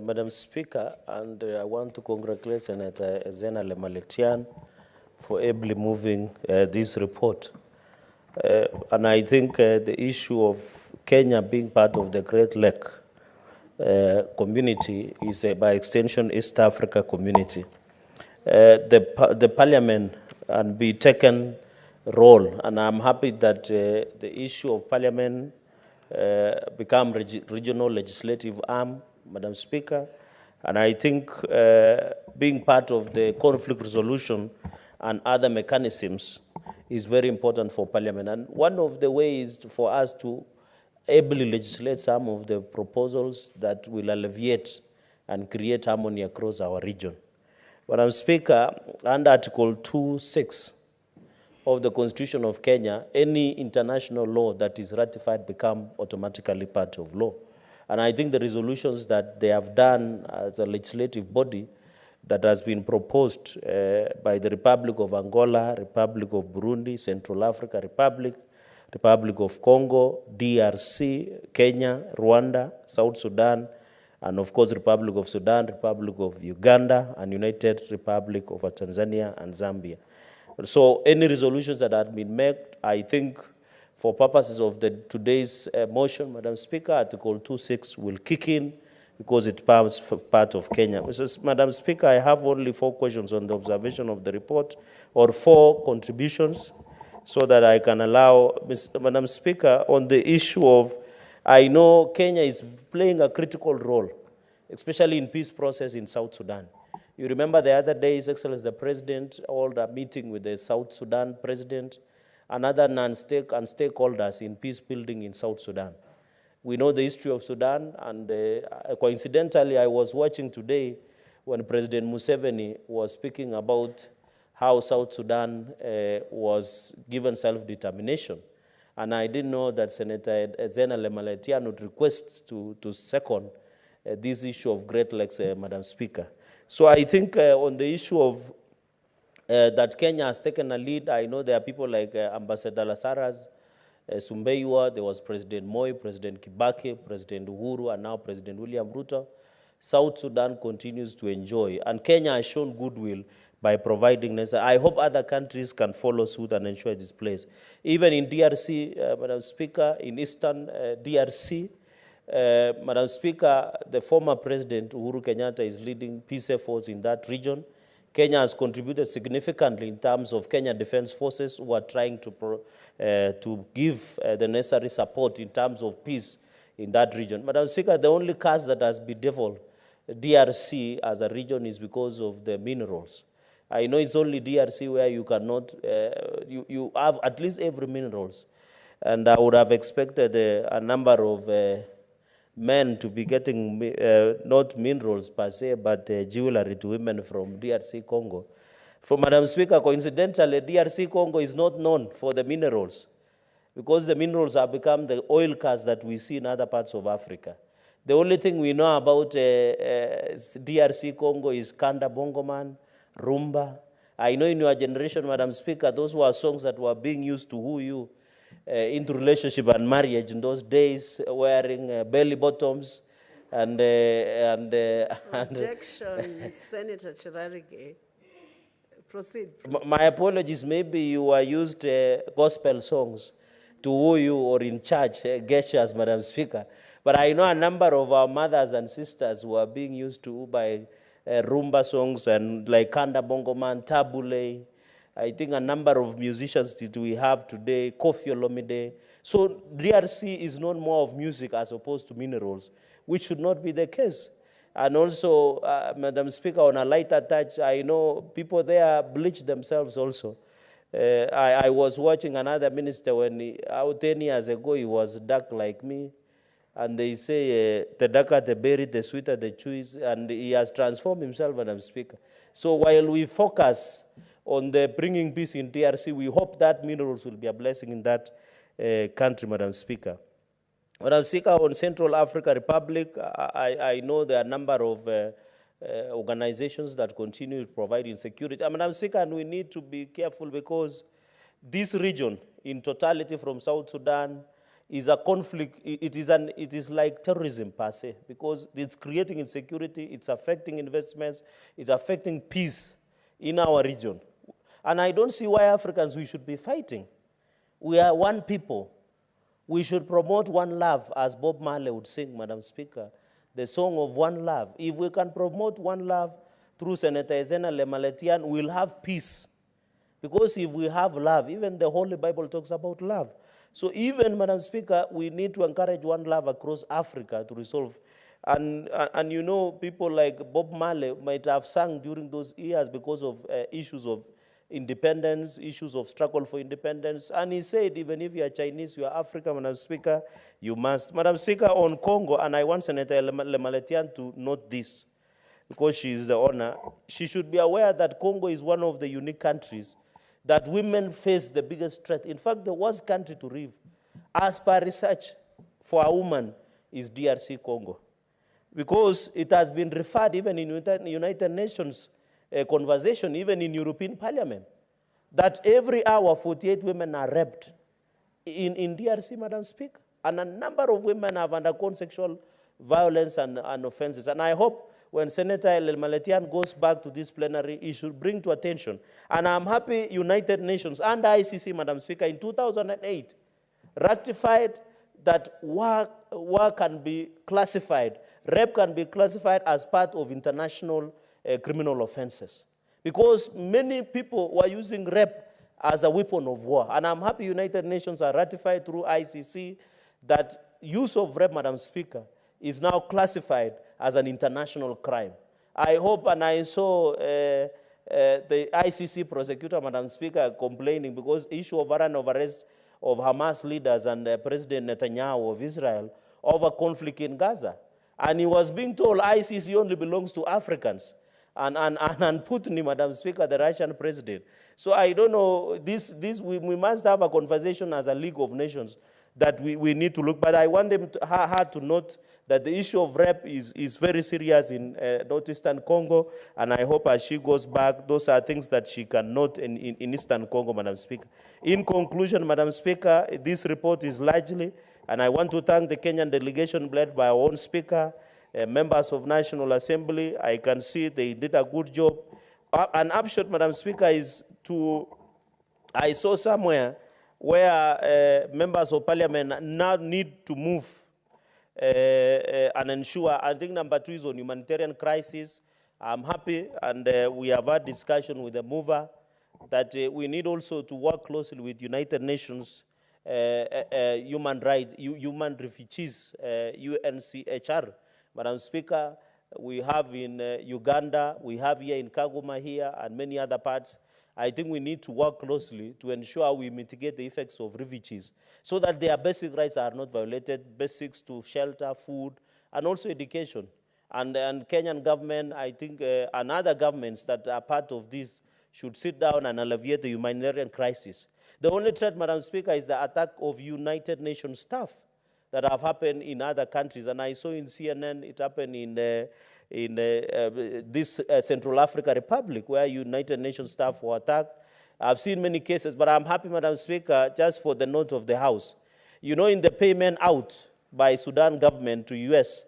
Madam Speaker, and I want to congratulate Senator Zena Lemaletian for ably moving this report. And I think the issue of Kenya being part of the Great Lake community is, by extension, East Africa community. The Parliament and be taken role, and I'm happy that the issue of Parliament become regional legislative arm, Madam Speaker, and I think being part of the conflict resolution and other mechanisms is very important for Parliament. And one of the ways for us to ably legislate some of the proposals that will alleviate and create harmony across our region. Madam Speaker, under Article 2.6 of the Constitution of Kenya, any international law that is ratified become automatically part of law. And I think the resolutions that they have done as a legislative body that has been proposed by the Republic of Angola, Republic of Burundi, Central Africa Republic, Republic of Congo, DRC, Kenya, Rwanda, South Sudan, and of course Republic of Sudan, Republic of Uganda, and United Republic of Tanzania and Zambia. So any resolutions that have been made, I think for purposes of today's motion, Madam Speaker, Article 2.6 will kick in because it forms part of Kenya. Madam Speaker, I have only 4 questions on the observation of the report, or 4 contributions, so that I can allow, Madam Speaker, on the issue of, I know Kenya is playing a critical role, especially in peace process in South Sudan. You remember the other day, His Excellency the President held a meeting with the South Sudan President and other stakeholders in peace building in South Sudan. We know the history of Sudan, and coincidentally, I was watching today when President Museveni was speaking about how South Sudan was given self-determination. And I didn't know that Senator Zena Lemaletian would request to second this issue of Great Lakes, Madam Speaker. So I think on the issue of that Kenya has taken a lead, I know there are people like Ambassador Lasaras, Sumbeiwa, there was President Moi, President Kibaki, President Uhuru, and now President William Ruto. South Sudan continues to enjoy, and Kenya has shown goodwill by providing necessary. I hope other countries can follow suit and ensure this place. Even in DRC, Madam Speaker, in Eastern DRC, Madam Speaker, the former President Uhuru Kenyatta is leading peace efforts in that region. Kenya has contributed significantly in terms of Kenya Defense Forces, who are trying to give the necessary support in terms of peace in that region. Madam Speaker, the only cause that has bedeviled DRC as a region is because of the minerals. I know it's only DRC where you cannot, you have at least every minerals. And I would have expected a number of men to be getting not minerals per se, but jewelry to women from DRC Congo. For Madam Speaker, coincidentally, DRC Congo is not known for the minerals, because the minerals have become the oil cars that we see in other parts of Africa. The only thing we know about DRC Congo is Kanda Bongoman, Rumba. I know in your generation, Madam Speaker, those were songs that were being used to woo you into relationship and marriage in those days, wearing belly bottoms and Objection, Senator Cherargei. Proceed. My apologies, maybe you were used gospel songs to woo you, or in church gestures, Madam Speaker. But I know a number of our mothers and sisters who are being used to by rumba songs and like Kanda Bongoman, Tabule. I think a number of musicians that we have today, Kofi Olomide. So DRC is known more of music as opposed to minerals, which should not be the case. And also, Madam Speaker, on a lighter touch, I know people there bleach themselves also. I was watching another minister when, 10 years ago, he was dark like me. And they say, the darker the berry, the sweeter the chews, and he has transformed himself, Madam Speaker. So while we focus on the bringing peace in DRC, we hope that minerals will be a blessing in that country, Madam Speaker. Madam Speaker, on Central Africa Republic, I know there are a number of organizations that continue providing security. Madam Speaker, and we need to be careful because this region, in totality from South Sudan, is a conflict. It is like terrorism per se, because it's creating insecurity, it's affecting investments, it's affecting peace in our region. And I don't see why Africans, we should be fighting. We are one people. We should promote one love, as Bob Marley would sing, Madam Speaker, the song of one love. If we can promote one love through Senator Ezena Lemaletian, we'll have peace. Because if we have love, even the Holy Bible talks about love. So even, Madam Speaker, we need to encourage one love across Africa to resolve. And you know, people like Bob Marley might have sung during those years because of issues of independence, issues of struggle for independence. And he said, even if you are Chinese, you are African, Madam Speaker, you must. Madam Speaker, on Congo, and I want Senator Lemaletian to note this, because she is the owner, she should be aware that Congo is one of the unique countries that women face the biggest threat. In fact, the worst country to live, as per research, for a woman is DRC Congo. Because it has been referred even in United Nations conversation, even in European Parliament, that every hour 48 women are raped in DRC, Madam Speaker. And a number of women have undergone sexual violence and offenses. And I hope when Senator Lemaletian goes back to this plenary, he should bring to attention. And I'm happy United Nations and ICC, Madam Speaker, in 2008, ratified that war can be classified, rape can be classified as part of international criminal offenses. Because many people were using rape as a weapon of war. And I'm happy United Nations are ratified through ICC that use of rape, Madam Speaker, is now classified as an international crime. I hope, and I saw the ICC prosecutor, Madam Speaker, complaining because issue of warrant of arrest of Hamas leaders and President Netanyahu of Israel over conflict in Gaza. And he was being told ICC only belongs to Africans. And Putin, Madam Speaker, the Russian president. So I don't know, we must have a conversation as a League of Nations that we need to look. But I want her to note that the issue of rape is very serious in northeastern Congo, and I hope as she goes back, those are things that she can note in eastern Congo, Madam Speaker. In conclusion, Madam Speaker, this report is largely, and I want to thank the Kenyan delegation led by our own speaker, members of National Assembly. I can see they did a good job. An upshot, Madam Speaker, is I saw somewhere where members of parliament now need to move and ensure. I think number 2 is on humanitarian crisis. I'm happy, and we have had discussion with the mover that we need also to work closely with United Nations human refugees, UNCHR. Madam Speaker, we have in Uganda, we have here in Kagoma here, and many other parts. I think we need to work closely to ensure we mitigate the effects of refugees so that their basic rights are not violated, basics to shelter, food, and also education. And Kenyan government, I think, and other governments that are part of this should sit down and alleviate the humanitarian crisis. The only threat, Madam Speaker, is the attack of United Nations staff that have happened in other countries. And I saw in CNN it happened in this Central Africa Republic, where United Nations staff were attacked. I've seen many cases, but I'm happy, Madam Speaker, just for the note of the House. You know, in the payment out by Sudan government to US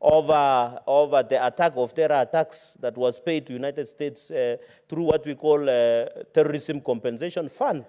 over the attack of terror attacks that was paid to United States through what we call Terrorism Compensation Fund.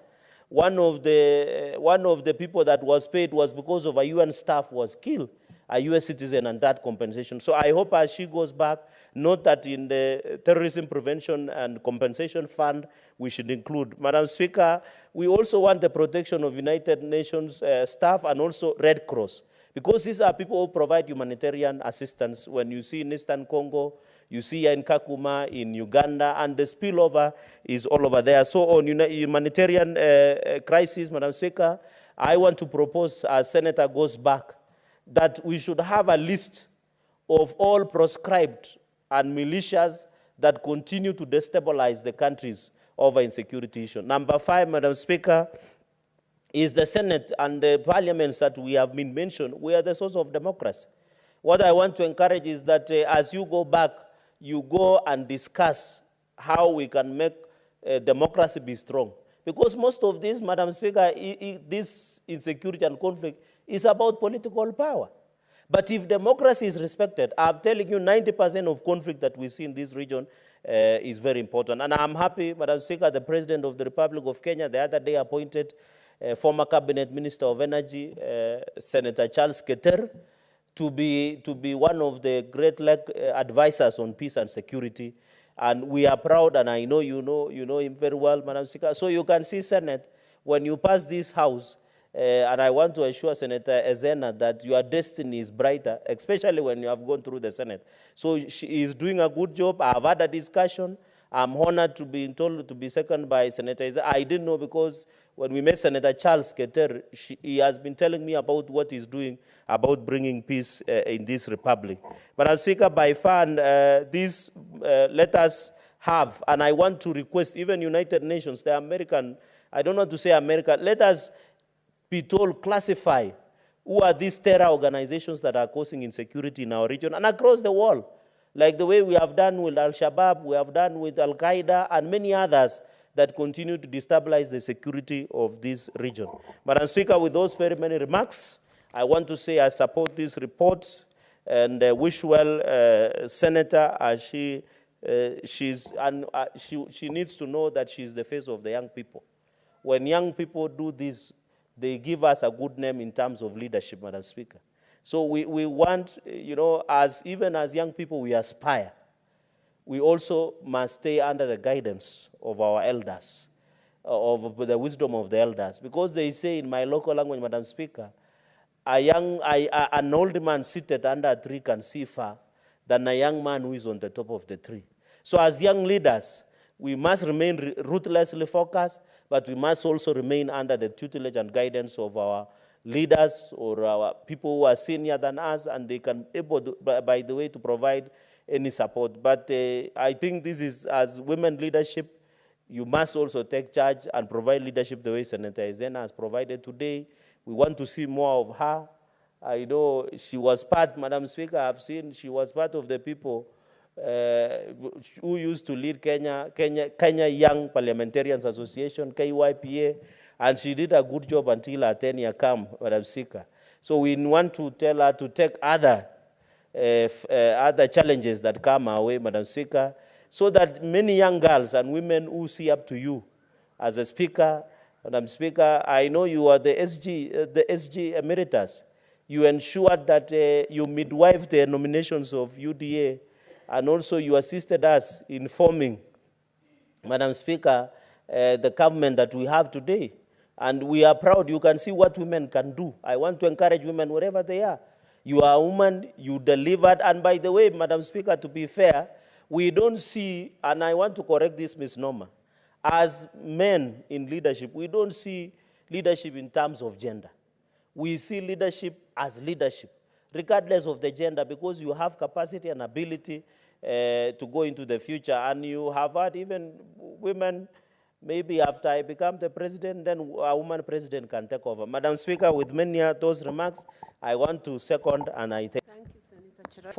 One of the people that was paid was because of a UN staff was killed, a US citizen, and that compensation. So I hope as she goes back, note that in the Terrorism Prevention and Compensation Fund, we should include. Madam Speaker, we also want the protection of United Nations staff and also Red Cross, because these are people who provide humanitarian assistance. When you see in Eastern Congo, you see in Kakuma, in Uganda, and the spillover is all over there. So on humanitarian crisis, Madam Speaker, I want to propose, as Senator goes back, that we should have a list of all proscribed and militias that continue to destabilize the countries over insecurity issues. Number 5, Madam Speaker, is the Senate and the parliaments that we have been mentioned. We are the source of democracy. What I want to encourage is that as you go back, you go and discuss how we can make democracy be strong. Because most of this, Madam Speaker, this insecurity and conflict It's about political power. But if democracy is respected, I'm telling you 90% of conflict that we see in this region is very important. And I'm happy, Madam Speaker, the President of the Republic of Kenya the other day appointed former Cabinet Minister of Energy, Senator Charles Keter, to be one of the great advisors on peace and security. And we are proud, and I know you know him very well, Madam Speaker. So you can see, Senate, when you pass this House, and I want to assure Senator Ezena that your destiny is brighter, especially when you have gone through the Senate. So she is doing a good job. I've had a discussion. I'm honored to be told to be seconded by Senator Ezena. I didn't know, because when we met Senator Charles Keter, he has been telling me about what he's doing about bringing peace in this republic. But as Speaker, by far, let us have, and I want to request even United Nations, the American, I don't know to say America, let us be told, classify who are these terror organizations that are causing insecurity in our region and across the world, like the way we have done with Al-Shabaab, we have done with Al-Qaeda, and many others that continue to destabilize the security of this region. Madam Speaker, with those very many remarks, I want to say I support this report and wish well Senator as she needs to know that she's the face of the young people. When young people do this, they give us a good name in terms of leadership, Madam Speaker. So we want, even as young people, we aspire. We also must stay under the guidance of our elders, of the wisdom of the elders. Because they say in my local language, Madam Speaker, an old man seated under a tree can see far than a young man who is on the top of the tree. So as young leaders, we must remain ruthlessly focused, but we must also remain under the tutelage and guidance of our leaders or our people who are senior than us, and they can able, by the way, to provide any support. But I think this is, as women leadership, you must also take charge and provide leadership the way Senator Ezena has provided today. We want to see more of her. I know she was part, Madam Speaker, I've seen she was part of the people who used to lead Kenya Young Parliamentarians Association, KYPA, and she did a good job until her tenure came, Madam Speaker. So we want to tell her to take other challenges that come our way, Madam Speaker, so that many young girls and women who see up to you as a Speaker, Madam Speaker, I know you are the SG Emeritus. You ensured that you midwife the nominations of UDA, and also you assisted us in forming, Madam Speaker, the government that we have today. And we are proud. You can see what women can do. I want to encourage women wherever they are. You are a woman, you delivered. And by the way, Madam Speaker, to be fair, we don't see, and I want to correct this misnomer, as men in leadership, we don't see leadership in terms of gender. We see leadership as leadership, regardless of the gender, because you have capacity and ability to go into the future. And you have had even women, maybe after I become the president, then a woman president can take over. Madam Speaker, with many of those remarks, I want to second and I thank you, Senator Cherargei.